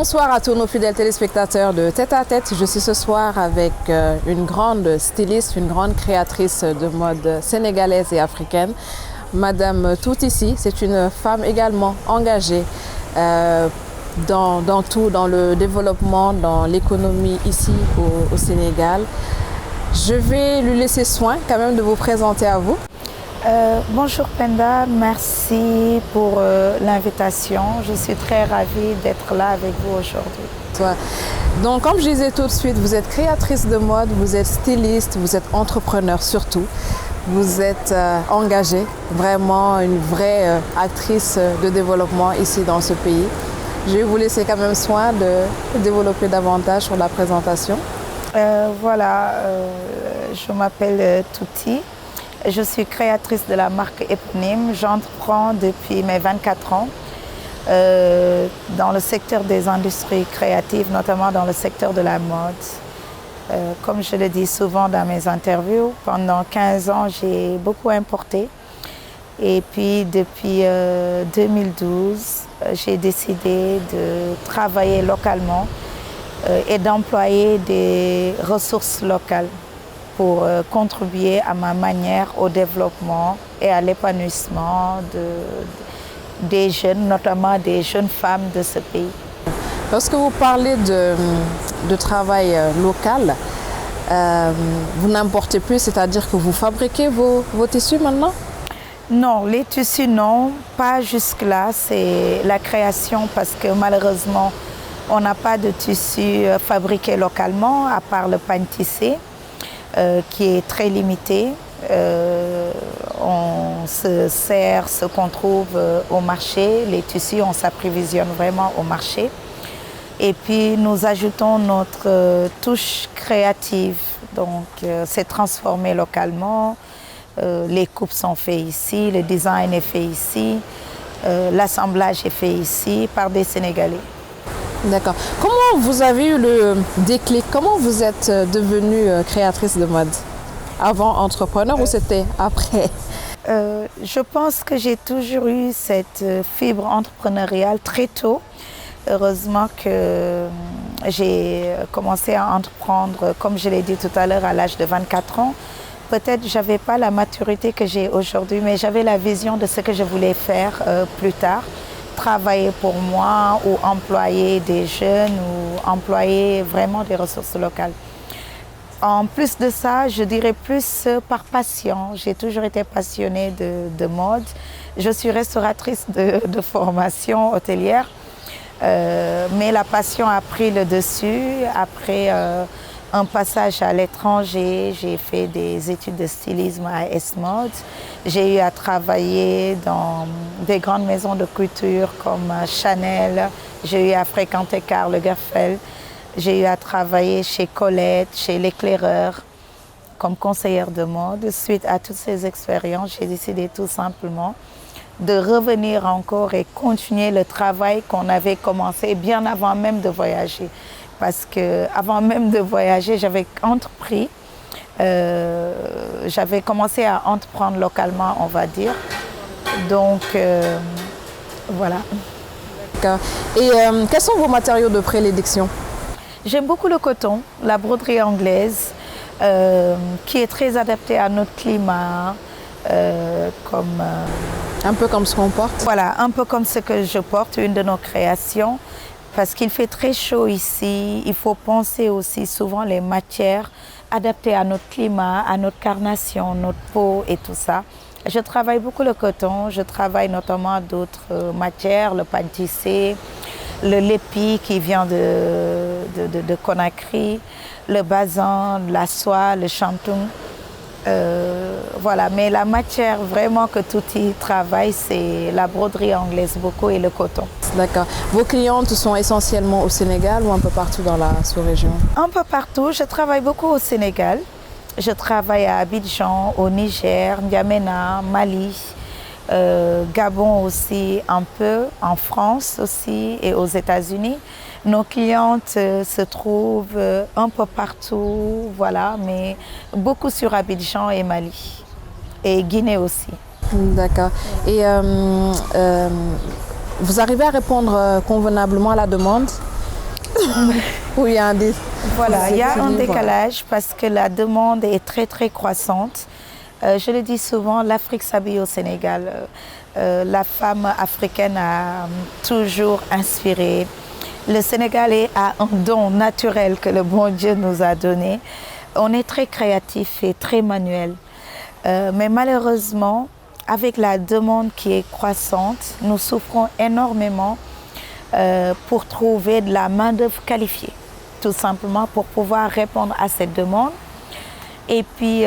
Bonsoir à tous nos fidèles téléspectateurs de Tête à Tête. Je suis ce soir avec une grande styliste, une grande créatrice de mode sénégalaise et africaine, Madame Toutissi. C'est une femme également engagée dans tout, dans le développement, dans l'économie ici au Sénégal. Je vais lui laisser soin quand même de vous présenter à vous. Bonjour Penda, merci pour l'invitation. Je suis très ravie d'être là avec vous aujourd'hui. Donc comme je disais tout de suite, vous êtes créatrice de mode, vous êtes styliste, vous êtes entrepreneur surtout. Vous êtes engagée, vraiment une vraie actrice de développement ici dans ce pays. Je vais vous laisser quand même soin de développer davantage sur la présentation. Je m'appelle Touti. Je suis créatrice de la marque éponyme. J'entreprends depuis mes 24 ans dans le secteur des industries créatives, notamment dans le secteur de la mode. Comme je le dis souvent dans mes interviews, pendant 15 ans, j'ai beaucoup importé. Et puis depuis 2012, j'ai décidé de travailler localement et d'employer des ressources locales pour contribuer à ma manière au développement et à l'épanouissement des jeunes, notamment des jeunes femmes de ce pays. Lorsque vous parlez de travail local, vous n'importez plus, c'est-à-dire que vous fabriquez vos tissus maintenant? Non, les tissus non, pas jusque-là, c'est la création parce que malheureusement, on n'a pas de tissus fabriqués localement à part le pagne tissé. Qui est très limité. On se sert ce qu'on trouve au marché. Les tissus, on s'approvisionne vraiment au marché. Et puis, nous ajoutons notre touche créative. Donc, c'est transformé localement. Les coupes sont faites ici, le design est fait ici, l'assemblage est fait ici par des Sénégalais. D'accord. Comment vous avez eu le déclic? Comment vous êtes devenue créatrice de mode? Avant entrepreneur ou c'était après? Je pense que j'ai toujours eu cette fibre entrepreneuriale très tôt. Heureusement que j'ai commencé à entreprendre, comme je l'ai dit tout à l'heure, à l'âge de 24 ans. Peut-être je n'avais pas la maturité que j'ai aujourd'hui, mais j'avais la vision de ce que je voulais faire plus tard. Travailler pour moi ou employer des jeunes ou employer vraiment des ressources locales. En plus de ça, je dirais plus par passion. J'ai toujours été passionnée de mode. Je suis restauratrice de formation hôtelière, mais la passion a pris le dessus. Après un passage à l'étranger, j'ai fait des études de stylisme à S-Mode. J'ai eu à travailler dans des grandes maisons de couture comme Chanel. J'ai eu à fréquenter Karl Lagerfeld. J'ai eu à travailler chez Colette, chez l'éclaireur, comme conseillère de mode. Suite à toutes ces expériences, j'ai décidé tout simplement de revenir encore et continuer le travail qu'on avait commencé bien avant même de voyager. Parce qu'avant même de voyager, j'avais entrepris, j'avais commencé à entreprendre localement, on va dire. Donc, voilà. D'accord. Et quels sont vos matériaux de prédilection? J'aime beaucoup le coton, la broderie anglaise, qui est très adaptée à notre climat, un peu comme ce qu'on porte? Voilà, un peu comme ce que je porte, une de nos créations. Parce qu'il fait très chaud ici, il faut penser aussi souvent les matières adaptées à notre climat, à notre carnation, notre peau et tout ça. Je travaille beaucoup le coton, je travaille notamment d'autres matières, le pagne tissé, le lépi qui vient de Conakry, le bazin, la soie, le shantung. Voilà, mais la matière vraiment que Touti travaille, c'est la broderie anglaise beaucoup et le coton. D'accord. Vos clientes sont essentiellement au Sénégal ou un peu partout dans la sous-région? Un peu partout. Je travaille beaucoup au Sénégal. Je travaille à Abidjan, au Niger, N'Djamena, Mali, Gabon aussi un peu, en France aussi et aux États-Unis. Nos clientes se trouvent un peu partout, voilà, mais beaucoup sur Abidjan et Mali et Guinée aussi. D'accord. Et vous arrivez à répondre convenablement à la demande? Où il y a un Voilà, il y a un décalage parce que la demande est très très croissante. Je le dis souvent, l'Afrique s'habille au Sénégal. La femme africaine a toujours inspiré. Le Sénégalais a un don naturel que le bon Dieu nous a donné. On est très créatif et très manuel. Mais malheureusement, avec la demande qui est croissante, nous souffrons énormément pour trouver de la main-d'œuvre qualifiée, tout simplement pour pouvoir répondre à cette demande. Et puis,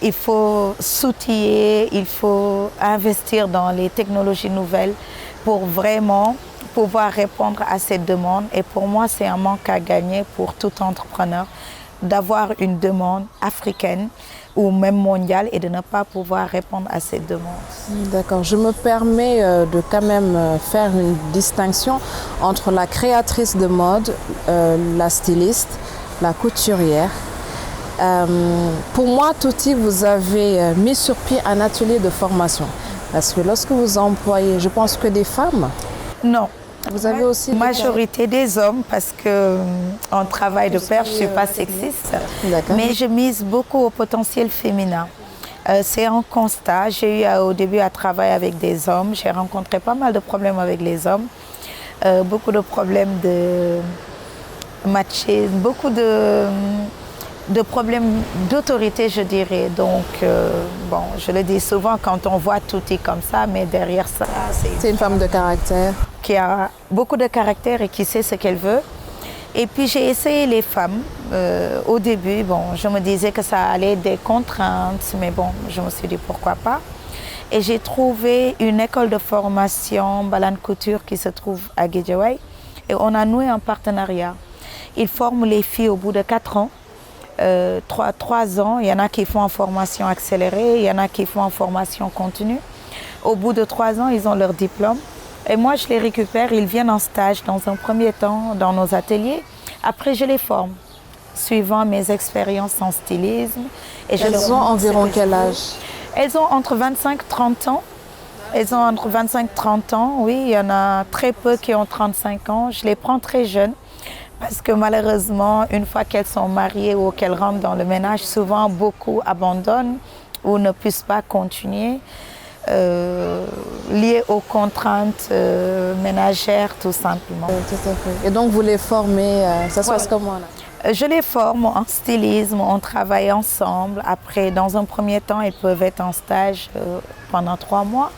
il faut s'outiller, il faut investir dans les technologies nouvelles pour vraiment pouvoir répondre à cette demande. Et pour moi, c'est un manque à gagner pour tout entrepreneur d'avoir une demande africaine ou même mondiale et de ne pas pouvoir répondre à cette demande. D'accord. Je me permets de quand même faire une distinction entre la créatrice de mode, la styliste, la couturière. Pour moi, Touti, vous avez mis sur pied un atelier de formation. Parce que lorsque vous employez, je pense que des femmes. Non. Vous avez aussi majorité des hommes parce que en travail de pair, je ne suis pas sexiste, mais je mise beaucoup au potentiel féminin. C'est un constat. J'ai eu au début à travailler avec des hommes. J'ai rencontré pas mal de problèmes avec les hommes, beaucoup de problèmes de machisme, beaucoup de problèmes d'autorité, je dirais. Donc, bon, je le dis souvent quand on voit Touti comme ça, mais derrière ça, c'est une femme de caractère. Qui a beaucoup de caractère et qui sait ce qu'elle veut. Et puis, j'ai essayé les femmes. Au début, bon, je me disais que ça allait être des contraintes, mais bon, je me suis dit pourquoi pas. Et j'ai trouvé une école de formation Balane Couture qui se trouve à Guédiawaye. Et on a noué un partenariat. Ils forment les filles au bout de 4 ans. 3 ans, il y en a qui font en formation accélérée, il y en a qui font en formation continue. Au bout de 3 ans, ils ont leur diplôme. Et moi, je les récupère, ils viennent en stage dans un premier temps dans nos ateliers. Après, je les forme, suivant mes expériences en stylisme. Et elles ont environ quel âge? Elles ont entre 25 et 30 ans. Elles ont entre 25 et 30 ans, oui. Il y en a très peu qui ont 35 ans. Je les prends très jeunes. Parce que malheureusement, une fois qu'elles sont mariées ou qu'elles rentrent dans le ménage, souvent beaucoup abandonnent ou ne puissent pas continuer, liées aux contraintes ménagères tout simplement. Tout à fait. Et donc vous les formez, ça se passe comment là? Je les forme en stylisme, on travaille ensemble. Après, dans un premier temps, elles peuvent être en stage pendant 3 mois.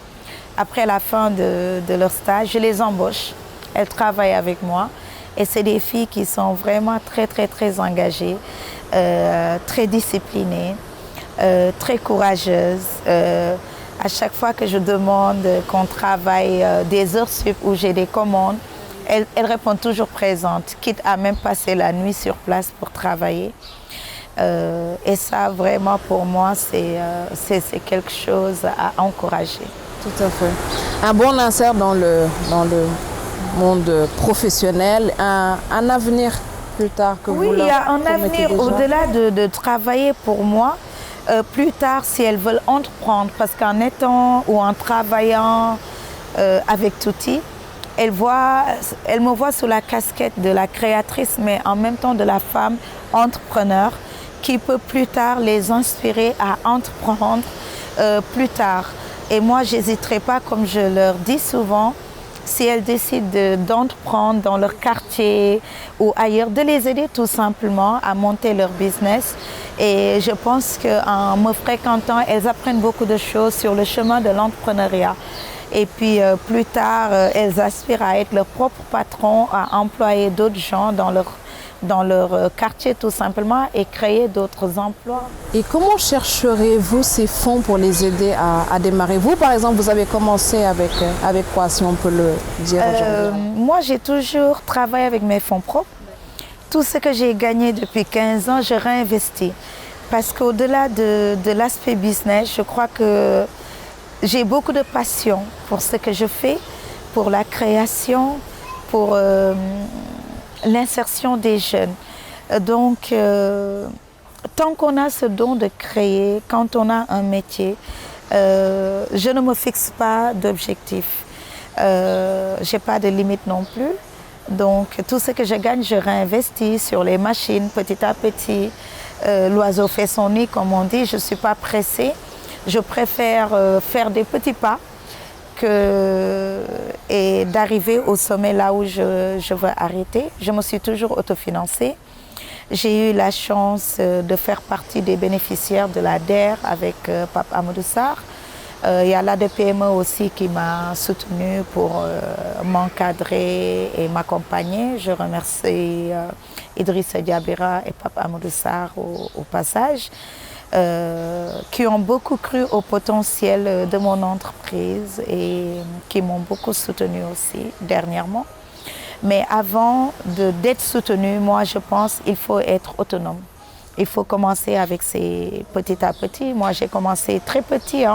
Après la fin de leur stage, je les embauche. Elles travaillent avec moi. Et c'est des filles qui sont vraiment très, très, très engagées, très disciplinées, très courageuses. À chaque fois que je demande qu'on travaille des heures sup où j'ai des commandes, elles répondent toujours présentes, quitte à même passer la nuit sur place pour travailler. Et ça, vraiment, pour moi, c'est quelque chose à encourager. Tout à fait. Un bon insert dans le monde professionnel, un avenir plus tard que vous. Oui, il y a un avenir au-delà de travailler pour moi. Plus tard, si elles veulent entreprendre, parce qu'en étant ou en travaillant avec Touti, elles me voient sous la casquette de la créatrice, mais en même temps de la femme entrepreneur qui peut plus tard les inspirer à entreprendre plus tard. Et moi, je n'hésiterai pas, comme je leur dis souvent, si elles décident d'entreprendre dans leur quartier ou ailleurs, de les aider tout simplement à monter leur business. Et je pense qu'en me fréquentant, elles apprennent beaucoup de choses sur le chemin de l'entrepreneuriat. Et puis plus tard, elles aspirent à être leur propre patron, à employer d'autres gens dans leur quartier tout simplement et créer d'autres emplois. Et comment chercherez-vous ces fonds pour les aider à démarrer? Vous, par exemple, vous avez commencé avec quoi, si on peut le dire aujourd'hui? Moi, j'ai toujours travaillé avec mes fonds propres. Tout ce que j'ai gagné depuis 15 ans, je réinvestis. Parce qu'au-delà de l'aspect business, je crois que j'ai beaucoup de passion pour ce que je fais, pour la création, pour l'insertion des jeunes. Donc, tant qu'on a ce don de créer, quand on a un métier, je ne me fixe pas d'objectif. Je n'ai pas de limite non plus. Donc tout ce que je gagne, je réinvestis sur les machines petit à petit. L'oiseau fait son nid, comme on dit. Je ne suis pas pressée. Je préfère faire des petits pas et d'arriver au sommet là où je veux arrêter. Je me suis toujours autofinancée. J'ai eu la chance de faire partie des bénéficiaires de la DER avec Pape Amadou Sarr. Il y a l'ADPME aussi qui m'a soutenue pour m'encadrer et m'accompagner. Je remercie Idrissa Diabira et Pape Amadou Sarr au passage, qui ont beaucoup cru au potentiel de mon entreprise et qui m'ont beaucoup soutenue aussi dernièrement. Mais avant d'être soutenu, moi je pense qu'il faut être autonome. Il faut commencer avec ces petit à petit. Moi j'ai commencé très petit,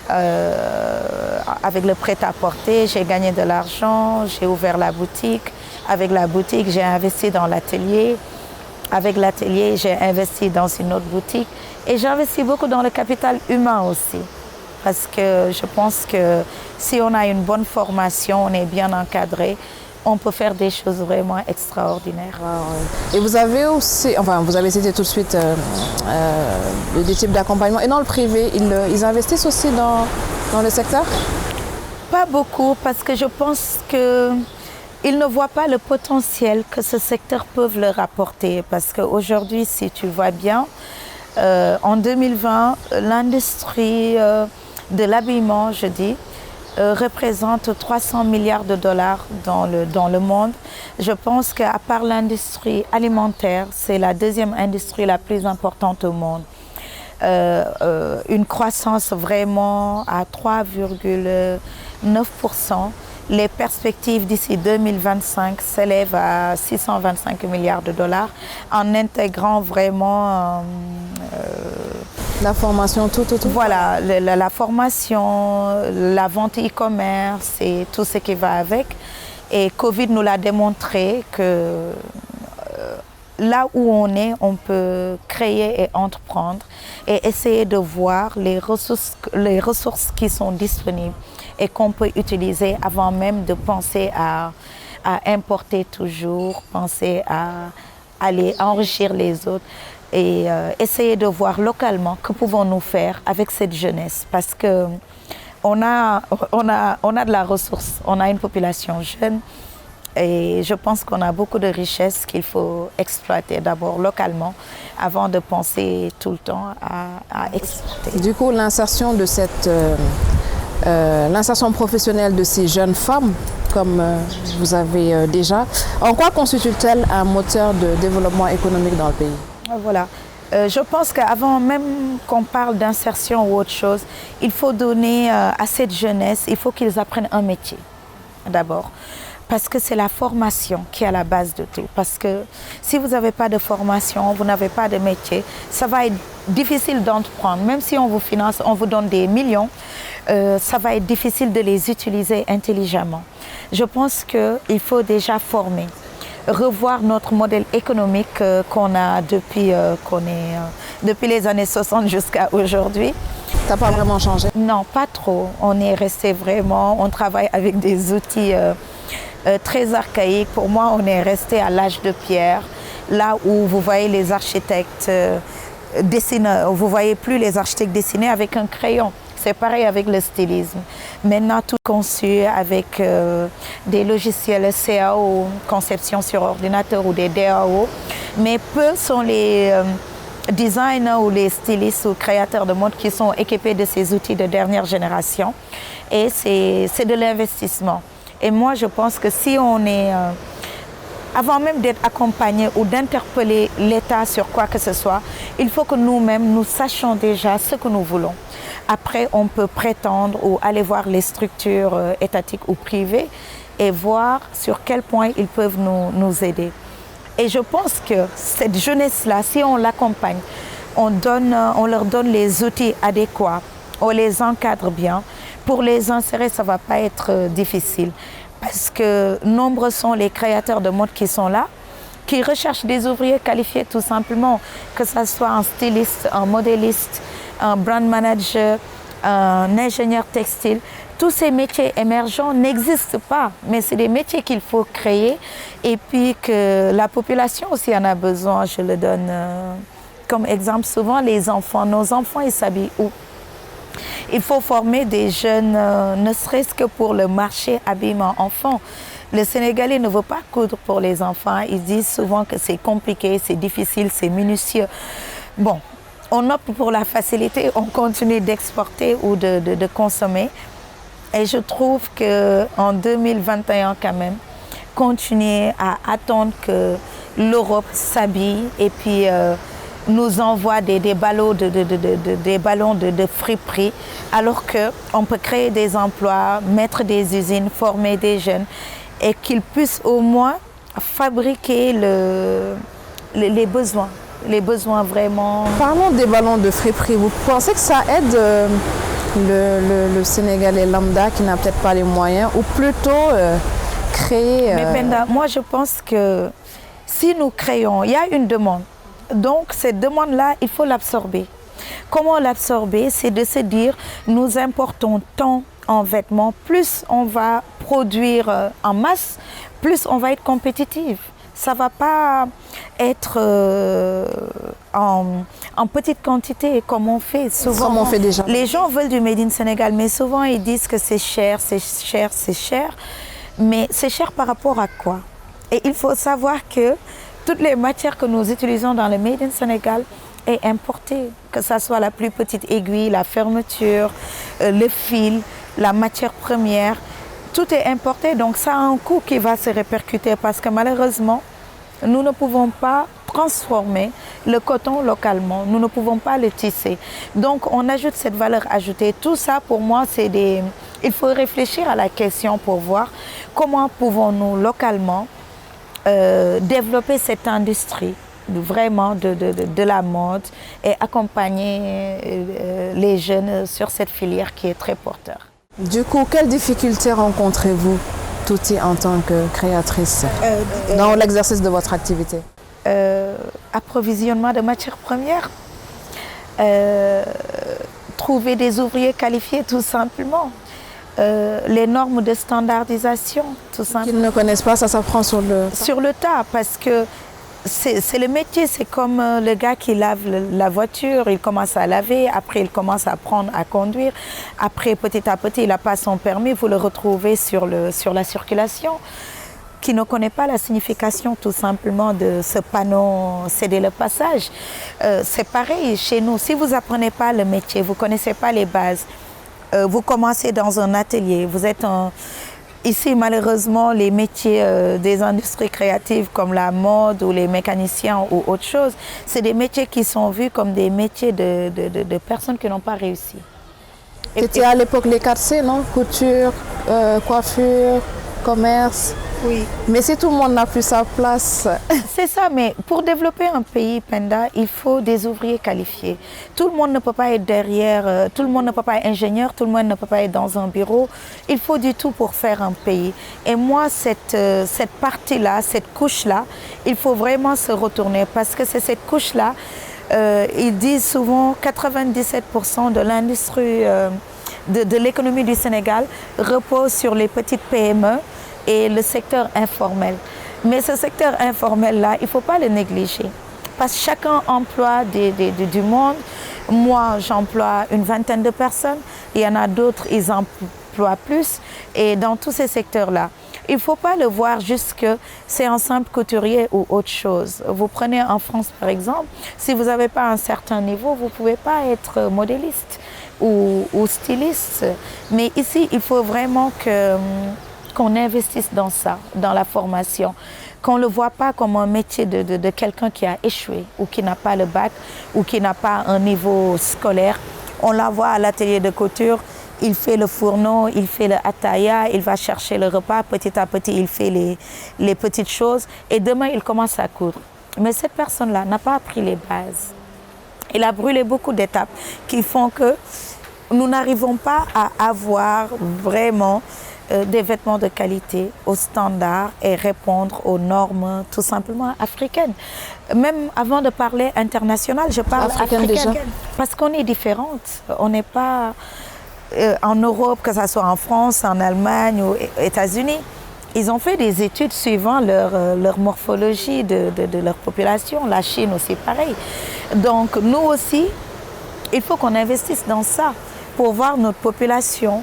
avec le prêt-à-porter, j'ai gagné de l'argent, j'ai ouvert la boutique. Avec la boutique, j'ai investi dans l'atelier. Avec l'atelier, j'ai investi dans une autre boutique. Et j'ai investi beaucoup dans le capital humain aussi. Parce que je pense que si on a une bonne formation, on est bien encadré, on peut faire des choses vraiment extraordinaires. Et vous avez aussi, vous avez cité tout de suite des types d'accompagnement. Et dans le privé, ils investissent aussi dans le secteur? Pas beaucoup, parce que je pense qu'ils ne voient pas le potentiel que ce secteur peut leur apporter. Parce qu'aujourd'hui, si tu vois bien, en 2020, l'industrie de l'habillement, je dis, représente 300 milliards de dollars dans le monde. Je pense qu'à part l'industrie alimentaire, c'est la deuxième industrie la plus importante au monde. Une croissance vraiment à 3,9%. Les perspectives d'ici 2025 s'élèvent à 625 milliards de dollars en intégrant vraiment la formation, tout. Voilà, la formation, la vente e-commerce et tout ce qui va avec. Et Covid nous l'a démontré que là où on est, on peut créer et entreprendre et essayer de voir les ressources qui sont disponibles et qu'on peut utiliser avant même de penser à importer toujours, penser à aller enrichir les autres. Et essayer de voir localement que pouvons-nous faire avec cette jeunesse, parce que on a de la ressource, on a une population jeune et je pense qu'on a beaucoup de richesses qu'il faut exploiter d'abord localement avant de penser tout le temps à exporter. Du coup, l'insertion professionnelle de ces jeunes femmes, comme vous avez déjà, en quoi constitue-t-elle un moteur de développement économique dans le pays? Voilà. Je pense qu'avant même qu'on parle d'insertion ou autre chose, il faut donner à cette jeunesse, il faut qu'ils apprennent un métier d'abord. Parce que c'est la formation qui est à la base de tout. Parce que si vous n'avez pas de formation, vous n'avez pas de métier, ça va être difficile d'entreprendre. Même si on vous finance, on vous donne des millions, ça va être difficile de les utiliser intelligemment. Je pense qu'il faut déjà former. Revoir notre modèle économique qu'on a depuis les années 60 jusqu'à aujourd'hui. Ça n'a pas vraiment changé? Non, pas trop. On est resté vraiment, on travaille avec des outils très archaïques. Pour moi, on est resté à l'âge de pierre, là où vous voyez les architectes dessiner, vous ne voyez plus les architectes dessiner avec un crayon. C'est pareil avec le stylisme. Maintenant, tout conçu avec des logiciels CAO, conception sur ordinateur ou des DAO. Mais peu sont les designers ou les stylistes ou créateurs de mode qui sont équipés de ces outils de dernière génération. Et c'est de l'investissement. Et moi, je pense que si on est... avant même d'être accompagné ou d'interpeller l'État sur quoi que ce soit, il faut que nous-mêmes, nous sachions déjà ce que nous voulons. Après, on peut prétendre ou aller voir les structures étatiques ou privées et voir sur quel point ils peuvent nous aider. Et je pense que cette jeunesse-là, si on l'accompagne, on leur donne les outils adéquats, on les encadre bien, pour les insérer, ça ne va pas être difficile. Parce que nombreux sont les créateurs de mode qui sont là, qui recherchent des ouvriers qualifiés tout simplement, que ce soit un styliste, un modéliste, un brand manager, un ingénieur textile. tous ces métiers émergents n'existent pas, mais c'est des métiers qu'il faut créer et puis que la population aussi en a besoin. Je le donne comme exemple souvent, les enfants. Nos enfants, ils s'habillent où? Il faut former des jeunes, ne serait-ce que pour le marché habillement enfant. Le Sénégalais ne veut pas coudre pour les enfants. Ils disent souvent que c'est compliqué, c'est difficile, c'est minutieux. Bon, on opte pour la facilité, on continue d'exporter ou de consommer. Et je trouve qu'en 2021 quand même, continuer à attendre que l'Europe s'habille et puis nous envoie des ballons de friperie, alors qu'on peut créer des emplois, mettre des usines, former des jeunes et qu'ils puissent au moins fabriquer les besoins vraiment. Parlons des ballons de friperie. Vous pensez que ça aide le Sénégalais lambda qui n'a peut-être pas les moyens ou plutôt créer... Mais Penda, moi je pense que si nous créons, il y a une demande. Donc cette demande-là, il faut l'absorber. Comment l'absorber? C'est de se dire, nous importons tant en vêtements, plus on va produire en masse, plus on va être compétitif. Ça ne va pas être en petite quantité comme on fait. Souvent, comme on fait déjà. Les gens veulent du Made in Sénégal, mais souvent ils disent que c'est cher, c'est cher, c'est cher. Mais c'est cher par rapport à quoi? Et il faut savoir que toutes les matières que nous utilisons dans le Made in Sénégal est importée, que ce soit la plus petite aiguille, la fermeture, le fil, la matière première, tout est importé. Donc ça a un coût qui va se répercuter parce que malheureusement, nous ne pouvons pas transformer le coton localement, nous ne pouvons pas le tisser. Donc on ajoute cette valeur ajoutée. Tout ça pour moi, c'est des... Il faut réfléchir à la question pour voir comment pouvons-nous localement développer cette industrie vraiment de la mode et accompagner les jeunes sur cette filière qui est très porteur. Du coup, quelles difficultés rencontrez-vous, Touti, en tant que créatrice dans l'exercice de votre activité? Approvisionnement de matières premières, trouver des ouvriers qualifiés tout simplement. Les normes de standardisation, tout simplement. Qu'ils ne connaissent pas, ça s'apprend sur le... Sur le tas, parce que c'est le métier, c'est comme le gars qui lave la voiture, il commence à laver, après il commence à apprendre à conduire, après petit à petit il n'a pas son permis, vous le retrouvez sur la circulation, qui ne connaît pas la signification tout simplement de ce panneau céder le passage. C'est pareil chez nous, si vous n'apprenez pas le métier, vous ne connaissez pas les bases, vous commencez dans un atelier, vous êtes ici malheureusement les métiers des industries créatives comme la mode ou les mécaniciens ou autre chose, c'est des métiers qui sont vus comme des métiers de personnes qui n'ont pas réussi. C'était à l'époque les 4C, non? Couture, coiffure, commerce. Oui. Mais si tout le monde n'a plus sa place... C'est ça, mais pour développer un pays, Penda, il faut des ouvriers qualifiés. Tout le monde ne peut pas être derrière, tout le monde ne peut pas être ingénieur, tout le monde ne peut pas être dans un bureau. Il faut du tout pour faire un pays. Et moi, cette partie-là, cette couche-là, il faut vraiment se retourner parce que c'est cette couche-là, ils disent souvent 97% de l'industrie, de l'économie du Sénégal repose sur les petites PME et le secteur informel. Mais ce secteur informel-là, il ne faut pas le négliger. Parce que chacun emploie du monde. Moi, j'emploie une vingtaine de personnes. Il y en a d'autres, ils emploient plus. Et dans tous ces secteurs-là, il ne faut pas le voir juste que c'est un simple couturier ou autre chose. Vous prenez en France, par exemple, si vous n'avez pas un certain niveau, vous ne pouvez pas être modéliste ou styliste. Mais ici, il faut vraiment qu'on investisse dans ça, dans la formation, qu'on ne le voit pas comme un métier de quelqu'un qui a échoué ou qui n'a pas le bac ou qui n'a pas un niveau scolaire. On la voit à l'atelier de couture, il fait le fourneau, il fait le ataya, il va chercher le repas, petit à petit il fait les petites choses et demain il commence à coudre. Mais cette personne-là n'a pas appris les bases. Il a brûlé beaucoup d'étapes qui font que nous n'arrivons pas à avoir vraiment des vêtements de qualité aux standards et répondre aux normes tout simplement africaines. Même avant de parler international, je parle africaine déjà. Parce qu'on est différentes. On n'est pas... en Europe, que ce soit en France, en Allemagne ou aux États-Unis, ils ont fait des études suivant leur morphologie de leur population. La Chine aussi, pareil. Donc, nous aussi, il faut qu'on investisse dans ça pour voir notre population,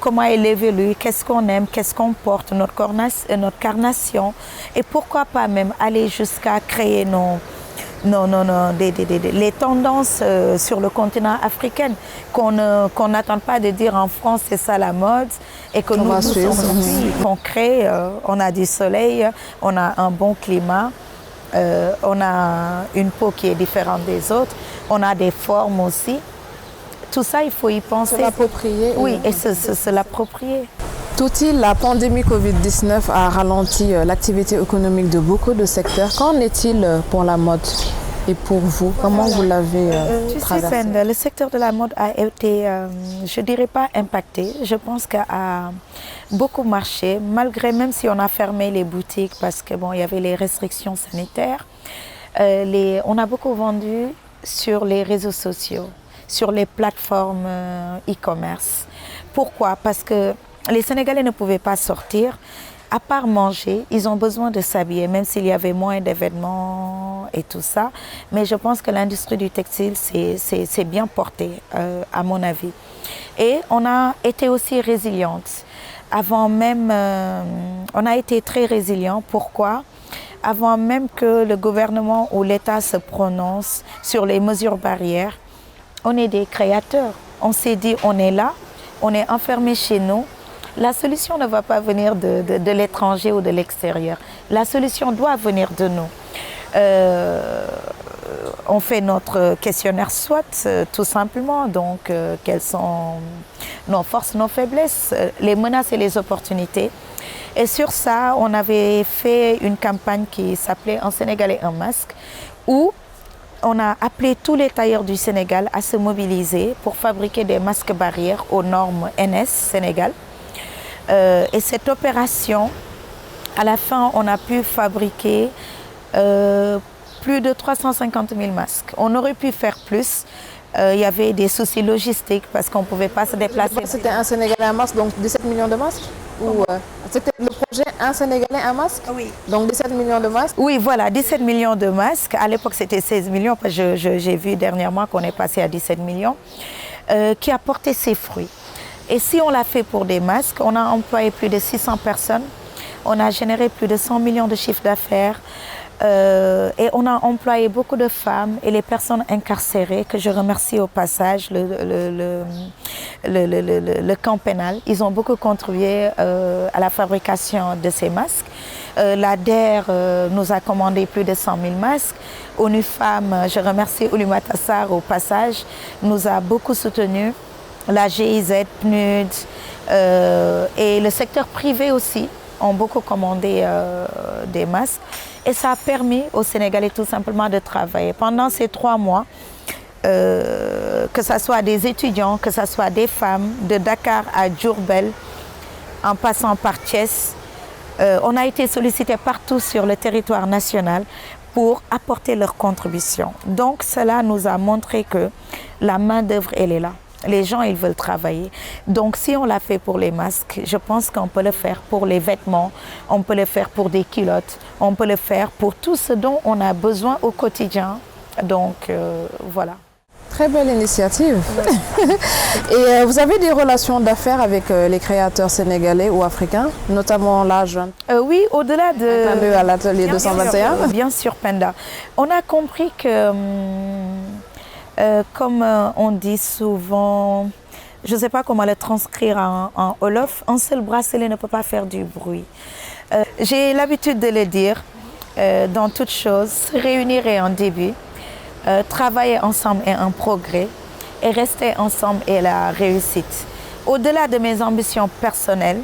comment elle évolue, qu'est-ce qu'on aime, qu'est-ce qu'on porte, notre carnation. Et pourquoi pas même aller jusqu'à créer les tendances sur le continent africain qu'on n'attend pas de dire en France c'est ça la mode et que nous qu'on crée, on a du soleil, on a un bon climat, on a une peau qui est différente des autres, on a des formes aussi. Tout ça, il faut y penser. Se l'approprier. Oui, et se l'approprier. Touti, la pandémie Covid-19 a ralenti l'activité économique de beaucoup de secteurs. Qu'en est-il pour la mode et pour vous? Comment vous l'avez traversé? Penda, le secteur de la mode a été, je dirais pas impacté. Je pense qu'il a beaucoup marché, malgré même si on a fermé les boutiques parce que bon, il y avait les restrictions sanitaires. On a beaucoup vendu sur les réseaux sociaux, sur les plateformes e-commerce. Pourquoi? Parce que les Sénégalais ne pouvaient pas sortir. À part manger, ils ont besoin de s'habiller, même s'il y avait moins d'événements et tout ça. Mais je pense que l'industrie du textile s'est bien portée, à mon avis. Et on a été aussi résiliente. Avant même, on a été très résilient. Pourquoi? Avant même que le gouvernement ou l'État se prononce sur les mesures barrières, on est des créateurs. On s'est dit, on est là, on est enfermé chez nous. La solution ne va pas venir de l'étranger ou de l'extérieur. La solution doit venir de nous. On fait notre questionnaire SWOT, tout simplement. Donc, quelles sont nos forces, nos faiblesses, les menaces et les opportunités. Et sur ça, on avait fait une campagne qui s'appelait « Un Sénégalais, un masque » où on a appelé tous les tailleurs du Sénégal à se mobiliser pour fabriquer des masques barrières aux normes NS Sénégal. Et cette opération, à la fin, on a pu fabriquer plus de 350 000 masques. On aurait pu faire plus. Il y avait des soucis logistiques parce qu'on ne pouvait pas se déplacer. C'était un Sénégalais, un masque, donc 17 millions de masques? C'était le projet Un Sénégalais, un masque? Oui. Donc 17 millions de masques? Oui, voilà, 17 millions de masques. À l'époque, c'était 16 millions, parce que j'ai vu dernièrement qu'on est passé à 17 millions, qui a porté ses fruits. Et si on l'a fait pour des masques, on a employé plus de 600 personnes, on a généré plus de 100 millions de chiffres d'affaires, et on a employé beaucoup de femmes et les personnes incarcérées, que je remercie au passage, le camp pénal. Ils ont beaucoup contribué à la fabrication de ces masques. La DER nous a commandé plus de 100 000 masques. ONU Femmes, je remercie Oulimata Sarr au passage, nous a beaucoup soutenus. La GIZ, PNUD et le secteur privé aussi ont beaucoup commandé des masques. Et ça a permis aux Sénégalais tout simplement de travailler. Pendant ces 3 mois, que ce soit des étudiants, que ce soit des femmes, de Dakar à Diourbel, en passant par Thiès, on a été sollicités partout sur le territoire national pour apporter leur contribution. Donc cela nous a montré que la main-d'œuvre, elle est là. Les gens, ils veulent travailler. Donc, si on l'a fait pour les masques, je pense qu'on peut le faire pour les vêtements, on peut le faire pour des culottes, on peut le faire pour tout ce dont on a besoin au quotidien. Donc, voilà. Très belle initiative. Ouais. Et vous avez des relations d'affaires avec les créateurs sénégalais ou africains, notamment là, jeune? Oui, au-delà de... à l'atelier 221. Bien sûr, Penda. On a compris que... comme on dit souvent, je ne sais pas comment le transcrire en Wolof, un seul bracelet ne peut pas faire du bruit. J'ai l'habitude de le dire dans toute chose, se réunir est un début, travailler ensemble est un progrès et rester ensemble est la réussite. Au-delà de mes ambitions personnelles,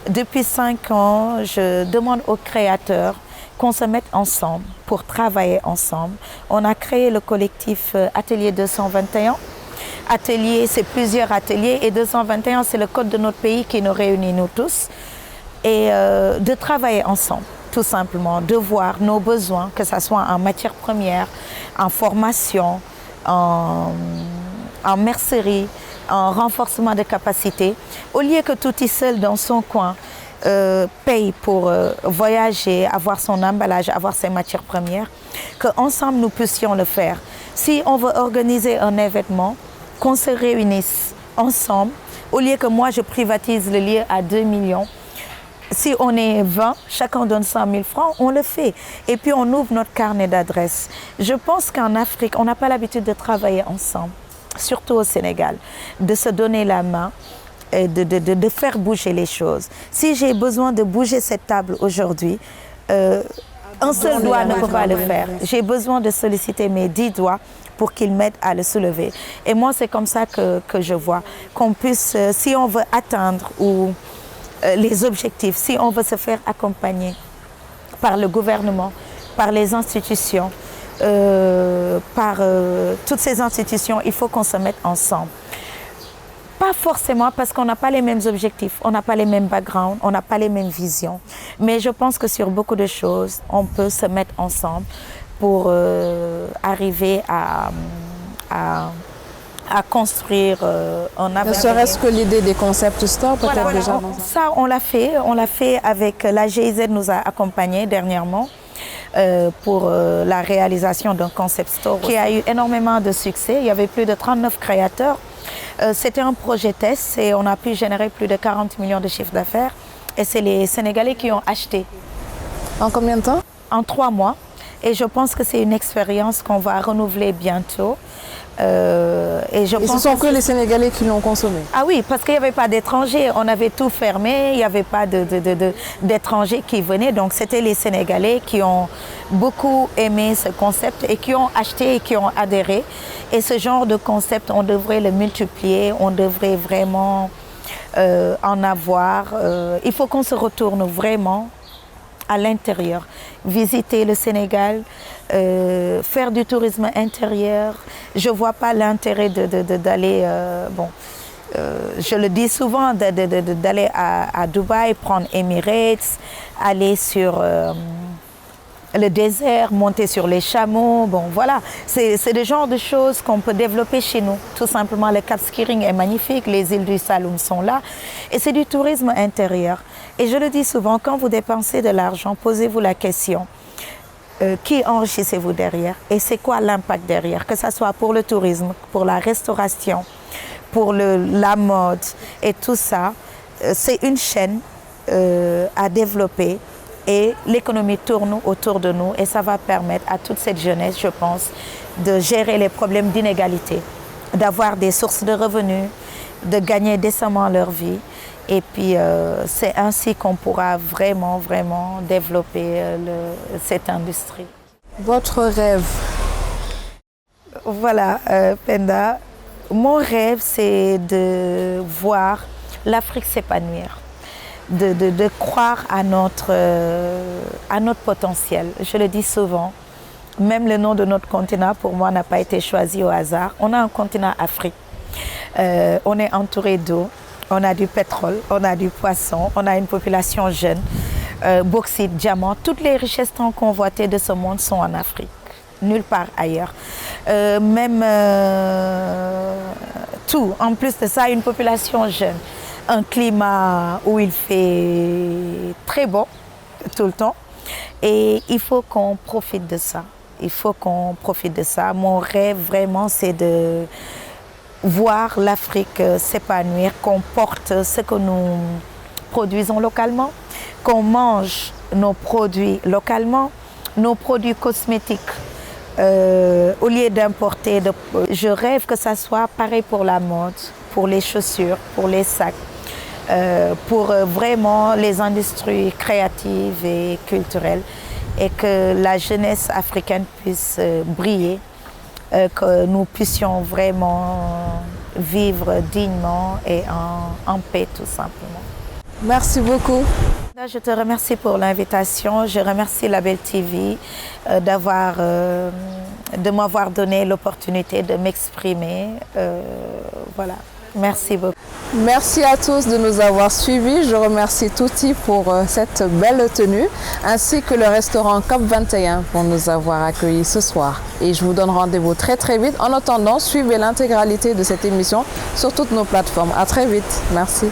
depuis 5 ans, je demande aux créateurs qu'on se mette ensemble pour travailler ensemble. On a créé le collectif Atelier 221. Atelier, c'est plusieurs ateliers et 221, c'est le code de notre pays qui nous réunit nous tous. Et de travailler ensemble, tout simplement, de voir nos besoins, que ce soit en matière première, en formation, en mercerie, en renforcement de capacité. Au lieu que tout seul dans son coin paye pour voyager, avoir son emballage, avoir ses matières premières, qu'ensemble nous puissions le faire. Si on veut organiser un événement, qu'on se réunisse ensemble, au lieu que moi je privatise le lieu à 2 millions, si on est 20, chacun donne 100 000 francs, on le fait. Et puis on ouvre notre carnet d'adresses. Je pense qu'en Afrique, on n'a pas l'habitude de travailler ensemble, surtout au Sénégal, de se donner la main, et de faire bouger les choses. Si j'ai besoin de bouger cette table aujourd'hui, un seul doigt ne peut pas le faire. J'ai besoin de solliciter mes 10 doigts pour qu'ils m'aident à le soulever. Et moi, c'est comme ça que je vois qu'on puisse, si on veut atteindre les objectifs, si on veut se faire accompagner par le gouvernement, par les institutions, par toutes ces institutions, il faut qu'on se mette ensemble. Pas forcément parce qu'on n'a pas les mêmes objectifs, on n'a pas les mêmes backgrounds, on n'a pas les mêmes visions. Mais je pense que sur beaucoup de choses, on peut se mettre ensemble pour arriver à construire un avenir. Ne serait-ce que l'idée des concept stores, peut-être déjà. Ça, on l'a fait avec la GIZ nous a accompagnés dernièrement pour la réalisation d'un concept store qui a eu énormément de succès. Il y avait plus de 39 créateurs. C'était un projet test et on a pu générer plus de 40 millions de chiffres d'affaires. Et c'est les Sénégalais qui ont acheté. En combien de temps? En 3 mois. Et je pense que c'est une expérience qu'on va renouveler bientôt. Et ce sont que les Sénégalais qui l'ont consommé? Ah oui, parce qu'il n'y avait pas d'étrangers. On avait tout fermé, il n'y avait pas d'étrangers qui venaient. Donc c'était les Sénégalais qui ont beaucoup aimé ce concept et qui ont acheté et qui ont adhéré. Et ce genre de concept, on devrait le multiplier, on devrait vraiment en avoir. Il faut qu'on se retourne vraiment à l'intérieur, visiter le Sénégal, faire du tourisme intérieur. Je ne vois pas l'intérêt d'aller, je le dis souvent, d'aller à Dubaï, prendre Emirates, aller sur le désert, monter sur les chameaux. Bon, voilà, c'est le genre de choses qu'on peut développer chez nous. Tout simplement, le Cap Skirring est magnifique, les îles du Saloum sont là. Et c'est du tourisme intérieur. Et je le dis souvent, quand vous dépensez de l'argent, posez-vous la question, qui enrichissez-vous derrière? Et c'est quoi l'impact derrière? Que ce soit pour le tourisme, pour la restauration, pour la mode et tout ça, c'est une chaîne à développer. Et l'économie tourne autour de nous et ça va permettre à toute cette jeunesse, je pense, de gérer les problèmes d'inégalité, d'avoir des sources de revenus, de gagner décemment leur vie. Et puis c'est ainsi qu'on pourra vraiment, vraiment développer cette industrie. Votre rêve? Voilà, Penda, mon rêve c'est de voir l'Afrique s'épanouir. De croire à notre potentiel. Je le dis souvent, même le nom de notre continent, pour moi, n'a pas été choisi au hasard. On a un continent Afrique. On est entouré d'eau, on a du pétrole, on a du poisson, on a une population jeune, bauxite, diamant. Toutes les richesses tant convoitées de ce monde sont en Afrique, nulle part ailleurs. Tout, en plus de ça, une population jeune. Un climat où il fait très beau tout le temps et il faut qu'on profite de ça. Il faut qu'on profite de ça. Mon rêve vraiment c'est de voir l'Afrique s'épanouir, qu'on porte ce que nous produisons localement, qu'on mange nos produits localement, nos produits cosmétiques. Au lieu d'importer, je rêve que ça soit pareil pour la mode, pour les chaussures, pour les sacs. Pour vraiment les industries créatives et culturelles et que la jeunesse africaine puisse briller, que nous puissions vraiment vivre dignement et en paix tout simplement. Merci beaucoup. Je te remercie pour l'invitation. Je remercie Label TV de m'avoir donné l'opportunité de m'exprimer. Voilà. Merci beaucoup. Merci à tous de nous avoir suivis. Je remercie Touti pour cette belle tenue, ainsi que le restaurant COP 21 pour nous avoir accueillis ce soir. Et je vous donne rendez-vous très très vite. En attendant, suivez l'intégralité de cette émission sur toutes nos plateformes. À très vite. Merci.